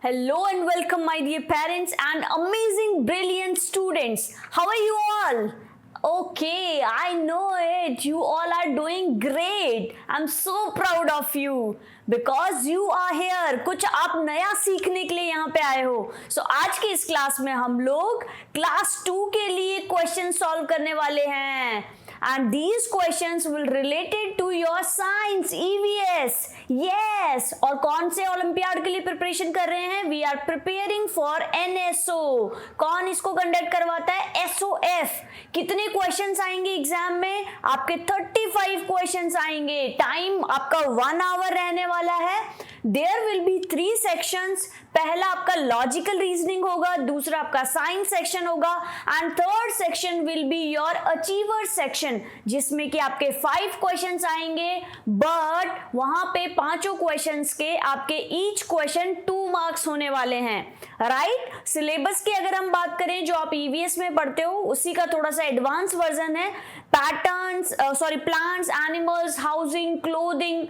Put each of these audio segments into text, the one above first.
Hello and welcome, my dear parents and amazing, brilliant students. How are you all? Okay, I know it. You all are doing great. I'm so proud of you because you are here. कुछ आप नया सीखने के लिए यहाँ पे आए हो. So आज की इस क्लास में हम लोग क्लास 2 के लिए क्वेश्चन सॉल्व करने वाले हैं. And these questions will related to your science EVS. Yes. और कौन से ओलंपियाड के लिए प्रिपरेशन कर रहे हैं? We are preparing for NSO. कौन इसको कंडक्ट करवाता है? SOF. कितने क्वेश्चंस आएंगे एग्जाम में? आपके 35 क्वेश्चंस आएंगे. टाइम आपका 1 आवर रहने वाला है. There will be 3 sections. पहला आपका लॉजिकल रीजनिंग होगा, दूसरा आपका साइंस सेक्शन होगा and third section will be your achiever section, जिसमें कि आपके 5 क्वेश्चंस आएंगे. बट वहां पे पांचों क्वेश्चंस के आपके ईच क्वेश्चन 2 मार्क्स होने वाले हैं. राइट. सिलेबस की अगर हम बात करें जो आप ईवीएस में पढ़ते हो उसी का थोड़ा सा एडवांस वर्जन है. Patterns plants, animals, housing, clothing,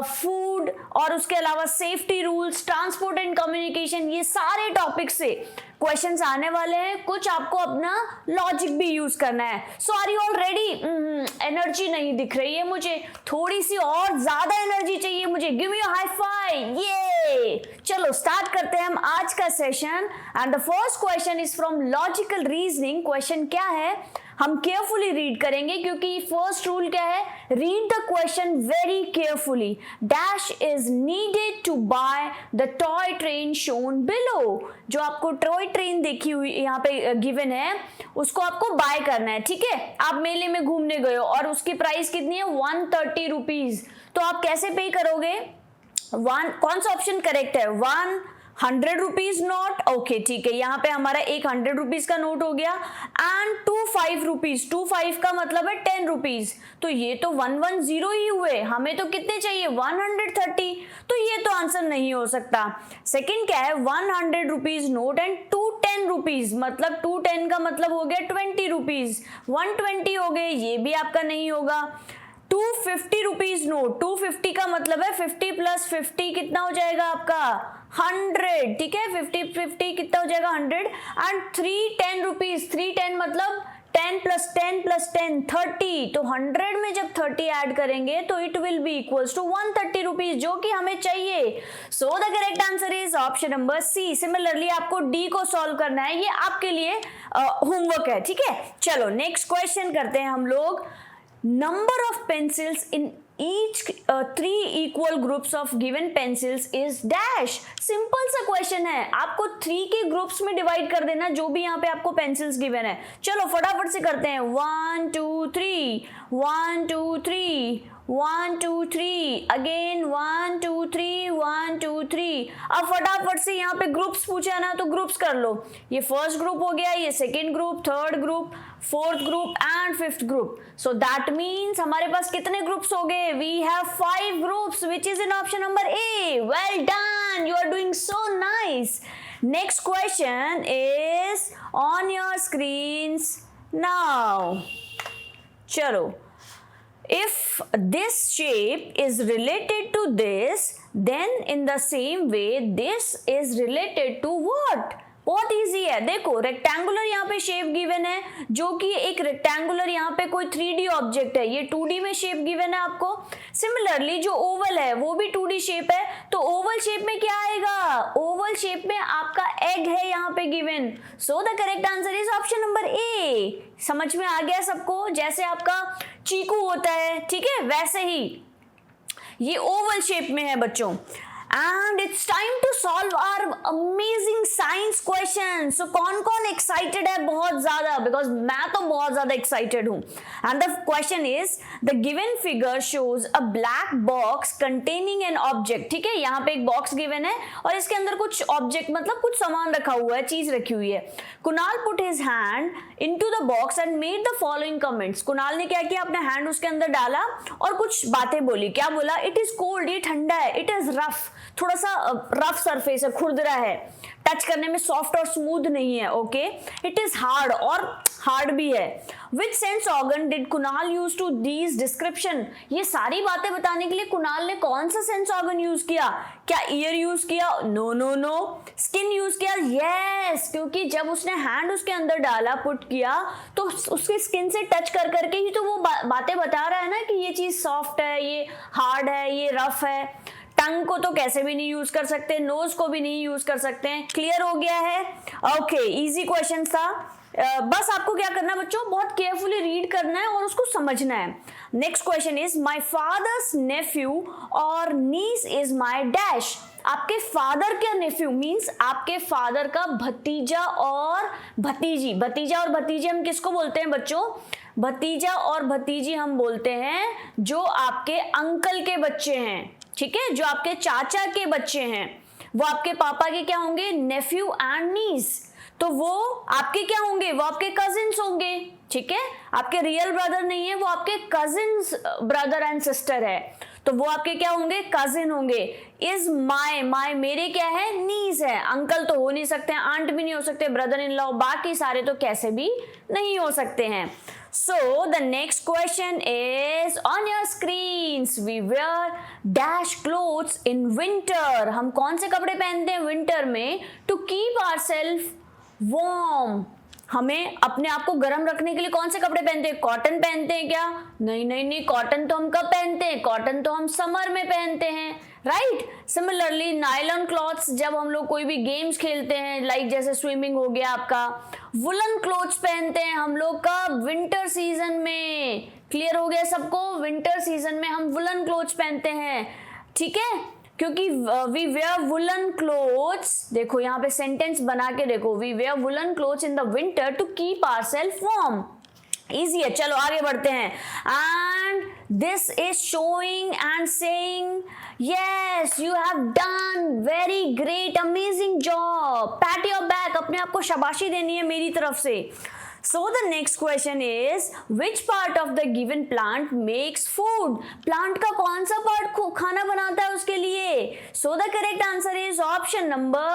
food और उसके अलावा safety rules, transport and communication, ये सारे टॉपिक से क्वेश्चंस आने वाले हैं. कुछ आपको अपना लॉजिक भी यूज करना है. So are you all ready? Energy नहीं दिख रही है मुझे, थोड़ी सी और ज्यादा एनर्जी चाहिए मुझे. Give me a high five. ये चलो स्टार्ट करते हैं हम आज का session. And the first question is from logical reasoning. Question क्या है हम केयरफुली रीड करेंगे क्योंकि फर्स्ट रूल क्या है? Read the question very carefully. Dash is needed to buy the toy train shown below. जो आपको टॉय ट्रेन देखी हुई यहाँ पे गिवन है उसको आपको बाय करना है. ठीक है. आप मेले में घूमने गए हो और उसकी प्राइस कितनी है? 130 रुपीज. तो आप कैसे पे करोगे? कौन सा ऑप्शन करेक्ट है? 100 रुपीज नोट. ओके ठीक है. यहाँ पे हमारा एक 100 रुपीज का नोट हो गया एंड 25 रुपीज. 25 का मतलब है 10 रुपीज. तो ये तो 110 ही हुए. हमें तो कितने चाहिए? 130. तो ये तो आंसर नहीं हो सकता. सेकंड क्या है? 100 रुपीज नोट एंड 210 रुपीज. मतलब 210 का मतलब हो गया 20 रुपीज. 120 हो गए. ये भी आपका नहीं होगा. 250 रुपीज नोट. 250 का मतलब है 50 प्लस 50 कितना हो जाएगा आपका? 100. ठीक है. 50 कितना हो जाएगा? 100. And 310 rupees. 310 मतलब 10 प्लस 10 प्लस 10 30. तो 100 में जब 30 ऐड करेंगे तो it will be equals to 130 rupees, जो कि हमें चाहिए. So the correct answer is option number C. Similarly आपको डी को सॉल्व करना है. ये आपके लिए होमवर्क है. ठीक है. चलो नेक्स्ट क्वेश्चन करते हैं हम लोग. Number of pencils in each 3 equal groups of given pencils is dash. Simple सा क्वेश्चन है. आपको 3 के ग्रुप्स में डिवाइड कर देना जो भी यहाँ पे आपको पेंसिल्स गिवन है. चलो फटाफट से करते हैं. 1 2 3 1 2 3 1 2 3 अगेन 1 2 3 1 2 3. अब फटाफट से यहाँ पे ग्रुप्स पूछा ना तो ग्रुप्स कर लो. ये फर्स्ट ग्रुप हो गया, ये second group, third group, fourth group and fifth group. So that means हमारे पास कितने ग्रुप्स हो गए? We have 5 groups which is in option number A. Well done, you are doing so nice. Next question is on your screens now. चलो. If this shape is related to this, then in the same way this is related to what? बहुत easy है. देखो rectangular यहाँ पे shape given है जो कि एक रेक्टेंगुलर यहाँ पे कोई 3D ऑब्जेक्ट है. ये 2D में शेप गिवन है आपको. सिमिलरली जो ओवल है वो भी 2D शेप है. तो ओवल शेप में क्या आएगा? ओवल शेप में आपका एग है यहाँ पे given. So the correct answer is option number ए. समझ में आ गया सबको? जैसे आपका चीकू होता है, ठीक है, वैसे ही ये ओवल शेप में है बच्चों. And it's time to solve our amazing science questions. So कौन कौन excited है बहुत ज़्यादा? Because मैं तो बहुत ज़्यादा excited हूँ. And the question is, the given figure shows a black box containing an object. ठीक है. यहाँ पे एक box given है और इसके अंदर कुछ object मतलब कुछ सामान रखा हुआ है, चीज रखी हुई है. Kunal put his hand into the box and made the following comments. Kunal ने क्या किया? अपना hand उसके अंदर डाला और कुछ बातें बोली. क्या बोला? It is cold. ये ठंडा है. It is rough. थोड़ा सा रफ सरफेस है, खुरदरा है. टच करने में सॉफ्ट और स्मूथ नहीं है, ओके, इट इज हार्ड और हार्ड भी है। Which sense organ did Kunal use to these description? ये सारी बातें बताने के लिए कुणाल ने कौन सा सेंस ऑर्गन यूज किया? क्या ईयर यूज किया? No no no. Skin use किया? यस, क्योंकि जब उसने हैंड उसके अंदर डाला, पुट किया, तो उसके स्किन से टच कर करके ही तो वो बातें बता रहा है ना कि ये चीज सॉफ्ट है, ये हार्ड है, ये रफ है। टंग को तो कैसे भी नहीं यूज कर सकते, नोज को भी नहीं यूज कर सकते हैं। क्लियर हो गया है? ओके, इजी क्वेश्चन था। बस आपको क्या करना है बच्चों, बहुत केयरफुली रीड करना है और उसको समझना है। Next question is my father's nephew और नीस इज माय डैश। आपके फादर का नेफ्यू मींस आपके फादर का भतीजा और भतीजी। भतीजा और भतीजी हम किसको बोलते हैं बच्चों? भतीजा और भतीजी हम बोलते हैं जो आपके अंकल के बच्चे हैं, ठीक है, जो आपके चाचा के बच्चे हैं, वो आपके पापा के क्या होंगे? नेफ्यू एंड नीस। तो वो आपके क्या होंगे? वो आपके कजिन्स होंगे, ठीक है, आपके रियल ब्रदर नहीं है, वो आपके कजिन्स ब्रदर एंड सिस्टर है, तो वो आपके क्या होंगे? कजिन होंगे। इज माय, माय मेरे क्या है? नीस है। अंकल तो हो नहीं सकते, आंट भी नहीं हो सकते, ब्रदर इन लॉ, बाकी सारे तो कैसे भी नहीं हो सकते हैं। So the next question is on your screens. We wear dash clothes in winter. हम कौन से कपड़े पहनते हैं विंटर में? To keep ourselves warm. हमें अपने आप को गर्म रखने के लिए कौन से कपड़े पहनते हैं? कॉटन पहनते हैं क्या? नहीं नहीं नहीं, कॉटन तो हम कब पहनते हैं? कॉटन तो हम समर में पहनते हैं, राइट। सिमिलरली नायलॉन क्लॉथ्स जब हम लोग कोई भी गेम्स खेलते हैं, लाइक जैसे स्विमिंग हो गया आपका। वुलन क्लॉथ्स पहनते हैं हम लोग का विंटर सीजन में। क्लियर हो गया सबको? विंटर सीजन में हम वुलन क्लॉथ्स पहनते हैं, ठीक है, क्योंकि वी वेयर वुलन क्लोथ्स। देखो यहाँ पे सेंटेंस बना के देखो, we wear woollen clothes in the winter to keep ourself warm. Easy है, चलो आगे बढ़ते हैं। And this is showing and saying yes you have done very great amazing job. Pat your back, अपने आप को शाबाशी देनी है मेरी तरफ से। So the next question is which part of the given plant makes food? Plant का कौन सा part खाना बनाता है उसके लिए? So the correct answer is option number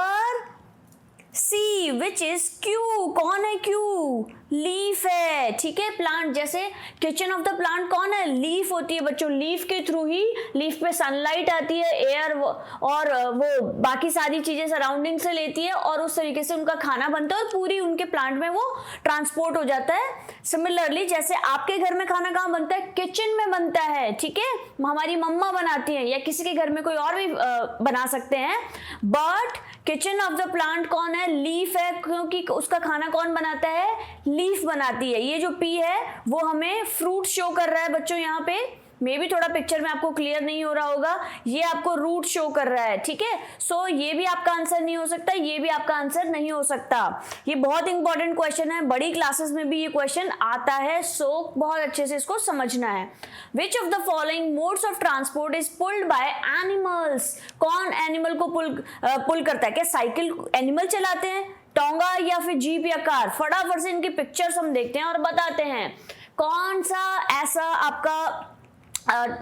C, which is Q. कौन है Q? लीफ है, ठीक है। प्लांट जैसे किचन ऑफ द प्लांट कौन है? लीफ होती है बच्चों। लीफ के थ्रू ही लीफ पे सनलाइट आती है, एयर और वो बाकी सारी चीजें सराउंडिंग से लेती है और उस तरीके से उनका खाना बनता है और पूरी उनके प्लांट में वो ट्रांसपोर्ट हो जाता है। सिमिलरली जैसे आपके घर में खाना कहाँ बनता है? किचन में बनता है, ठीक है, हमारी मम्मा बनाती है या किसी के घर में कोई और भी बना सकते हैं। But kitchen of the plant कौन है? लीफ है, क्योंकि उसका खाना कौन बनाता है? लीफ बनाती है। ये जो पी है वो हमें फ्रूट शो कर रहा है बच्चों, यहाँ पे मे भी थोड़ा पिक्चर में आपको क्लियर नहीं हो रहा होगा, ये आपको रूट शो कर रहा है, ठीक है। सो ये भी आपका आंसर नहीं हो सकता, ये भी आपका आंसर नहीं हो सकता। ये बहुत इंपॉर्टेंट क्वेश्चन है, बड़ी क्लासेस में भी ये क्वेश्चन आता है, सो बहुत अच्छे से इसको समझना है। Which of the following modes of transport is pulled by animals? कौन एनिमल को पुल करता है? क्या साइकिल एनिमल चलाते हैं, टोंगा या फिर जीप या कार? फटाफट से इनकी पिक्चर्स हम देखते हैं और बताते हैं कौन सा ऐसा आपका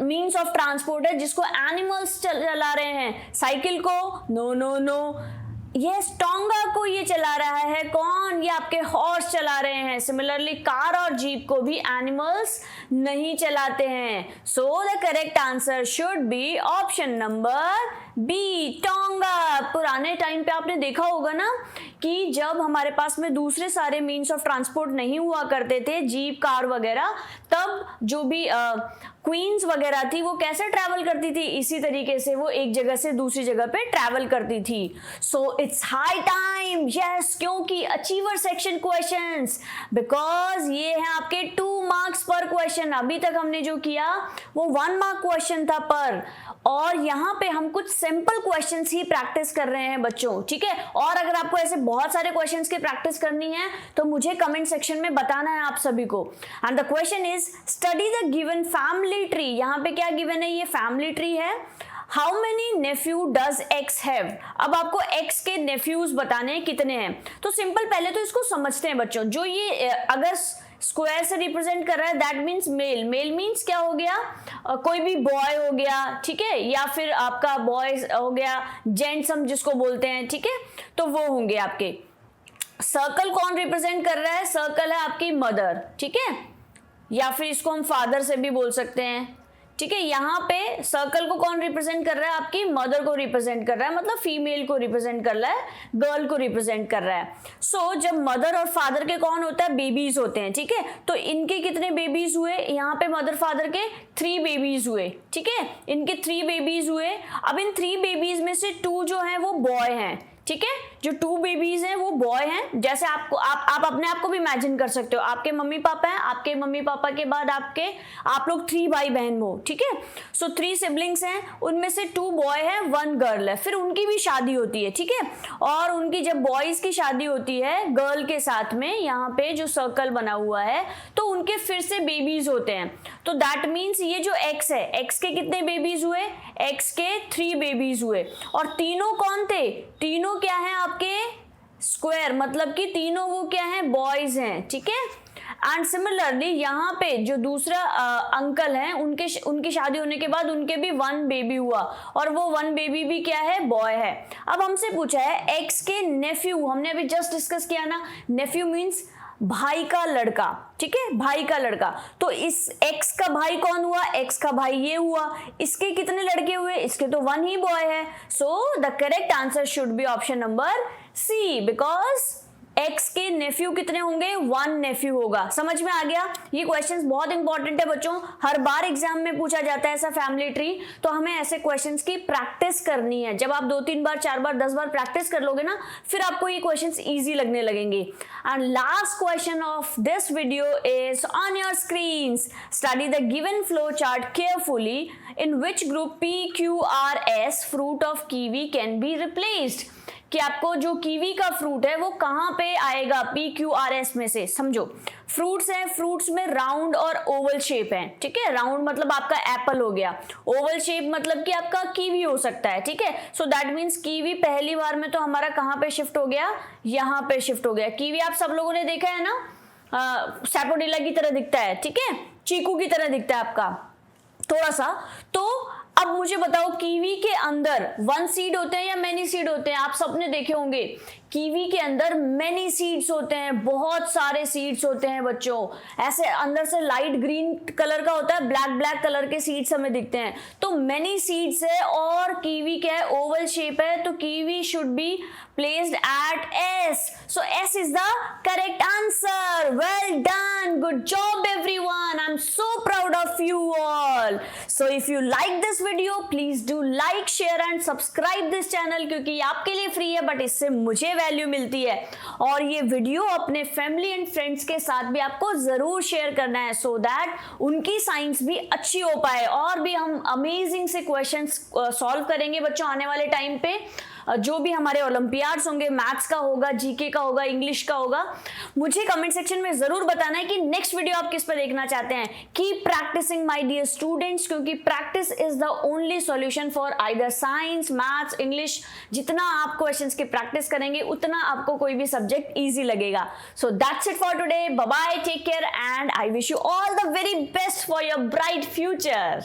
मीन्स ऑफ ट्रांसपोर्ट है जिसको एनिमल्स चला रहे हैं। साइकिल को? No no no. यस, टोंगा को ये चला रहा है कौन? ये आपके हॉर्स चला रहे हैं। सिमिलरली कार और जीप को भी एनिमल्स नहीं चलाते हैं। So the correct answer should be option number B, टोंगा। पुराने टाइम पे आपने देखा होगा ना कि जब हमारे पास में दूसरे सारे मीन्स ऑफ ट्रांसपोर्ट नहीं हुआ करते थे, जीप कार वगैरह, तब जो भी क्वींस वगैरह थी वो कैसे ट्रैवल करती थी? इसी तरीके से वो एक जगह से दूसरी जगह पे ट्रैवल करती थी। So it's high time, yes, क्योंकि अचीवर सेक्शन क्वेश्चंस, बिकॉज ये है आपके 2 मार्क्स पर क्वेश्चन। अभी तक हमने जो किया वो 1 मार्क क्वेश्चन था पर, और यहाँ पे हम कुछ सिंपल क्वेश्चंस ही प्रैक्टिस कर रहे हैं बच्चों, ठीक है। और अगर आपको ऐसे बहुत सारे क्वेश्चंस की प्रैक्टिस करनी है तो मुझे कमेंट सेक्शन में बताना है आप सभी को। And the question is study the given family tree. यहाँ पे क्या गिवन है? ये फैमिली ट्री है। How many nephew does X have? अब आपको एक्स के नेफ्यूज बताने हैं कितने हैं। तो सिंपल, पहले तो इसको समझते हैं बच्चों। जो ये अगर स्क्वायर से रिप्रेजेंट कर रहा है, that means male. Male means क्या हो गया, कोई भी बॉय हो गया, ठीक है, या फिर आपका बॉयज हो गया, जेंट्स हम जिसको बोलते हैं, ठीक है, तो वो होंगे आपके। सर्कल कौन रिप्रेजेंट कर रहा है, सर्कल है आपकी मदर, ठीक है, या फिर इसको हम फादर से भी बोल सकते हैं, ठीक है। यहाँ पे सर्कल को कौन रिप्रेजेंट कर रहा है, आपकी मदर को रिप्रेजेंट कर रहा है, मतलब फीमेल को रिप्रेजेंट कर रहा है, गर्ल को रिप्रेजेंट कर रहा है। सो जब मदर और फादर के कौन होता है, बेबीज होते हैं, ठीक है। तो इनके कितने बेबीज हुए, यहाँ पे मदर फादर के 3 बेबीज हुए, ठीक है, इनके 3 बेबीज हुए। अब इन 3 बेबीज में से 2 जो है वो बॉय हैं, ठीक है, जो 2 बेबीज हैं वो बॉय हैं। जैसे आपको आप अपने आप को भी इमेजिन कर सकते हो, आपके मम्मी पापा हैं, आपके मम्मी पापा के बाद आप लोग 3 भाई बहन हो, ठीक है। सो 3 सिबलिंग्स हैं, उनमें से 2 बॉय है, 1 गर्ल है। फिर उनकी भी शादी होती है, ठीक है, और उनकी जब बॉयज की शादी होती है गर्ल के साथ में, यहाँ पे जो सर्कल बना हुआ है, तो उनके फिर से बेबीज होते हैं। तो दैट मीन्स ये जो एक्स है, एक्स के कितने बेबीज हुए, एक्स के 3 बेबीज हुए। और तीनों कौन थे, तीनों क्या है आपके स्क्वायर, मतलब कि तीनों वो क्या है, बॉयज हैं, ठीक है। एंड सिमिलरली यहाँ पे जो दूसरा अंकल हैं, उनकी शादी होने के बाद उनके भी 1 बेबी हुआ, और वो 1 बेबी भी क्या है, बॉय है। अब हमसे पूछा है एक्स के नेफ्यू, हमने अभी जस्ट डिस्कस किया ना, नेफ्यू मीन्स भाई का लड़का, ठीक है, भाई का लड़का। तो इस एक्स का भाई कौन हुआ, एक्स का भाई ये हुआ। इसके कितने लड़के हुए, इसके तो 1 ही बॉय है। So the correct answer should be option number C, because X के नेफ्यू कितने होंगे, 1 नेफ्यू होगा। समझ में आ गया। ये क्वेश्चंस बहुत इंपॉर्टेंट है बच्चों, हर बार एग्जाम में पूछा जाता है ऐसा फैमिली ट्री। तो हमें ऐसे क्वेश्चंस की प्रैक्टिस करनी है। जब आप 2-3 बार 4 बार 10 बार प्रैक्टिस कर लोगे ना, फिर आपको ये क्वेश्चंस इजी लगने लगेंगे। And last question of this video is on your screens. Study the given flow chart carefully in which group PQRS fruit of kiwi can be replaced. कि आपको जो कीवी का फ्रूट है वो कहां पे आएगा, PQRS में से। समझो, फ्रूट्स हैं, फ्रूट्स में राउंड और ओवल शेप है, ठीक है। राउंड मतलब आपका एप्पल हो गया, ओवल शेप मतलब कि आपका कीवी हो सकता है, ठीक है। सो दैट मीन्स कीवी पहली बार में तो हमारा कहां पे शिफ्ट हो गया, यहां पे शिफ्ट हो गया। कीवी आप सब लोगों ने देखा है ना, सैपोडिला की तरह दिखता है, ठीक है, चीकू की तरह दिखता है आपका थोड़ा सा। तो अब मुझे बताओ, कीवी के अंदर 1 सीड होते हैं या मैनी सीड होते हैं। आप सबने देखे होंगे कीवी के अंदर मैनी सीड्स होते हैं, बहुत सारे सीड्स होते हैं बच्चों। ऐसे अंदर से लाइट ग्रीन कलर का होता है, ब्लैक ब्लैक कलर के सीड्स हमें दिखते हैं। तो मैनी सीड्स है और कीवी क्या है, ओवल शेप है। तो kiwi should be placed at S. So S is the correct answer. Well done. Good job everyone. I'm so proud of you all. So if you like this video, please do like, share and subscribe this channel, क्योंकि ये आपके लिए free है but इससे मुझे value मिलती है। और ये वीडियो अपने फैमिली एंड फ्रेंड्स के साथ भी आपको जरूर शेयर करना है, सो दैट उनकी साइंस भी अच्छी हो पाए और भी हम अमेजिंग से क्वेश्चंस सॉल्व करेंगे बच्चों आने वाले टाइम पे। जो भी हमारे ओलंपियाड्स होंगे, मैथ्स का होगा, जीके का होगा, इंग्लिश का होगा। मुझे कमेंट सेक्शन में जरूर बताना है कि नेक्स्ट वीडियो आप किस पर देखना चाहते हैं। Keep practising my dear students, क्योंकि practice is the only solution for either science, maths, English. जितना आप क्वेश्चंस की प्रैक्टिस करेंगे उतना आपको कोई भी सब्जेक्ट इजी लगेगा। So that's it for today. Bye bye, take care and I wish you all the very best for your bright future.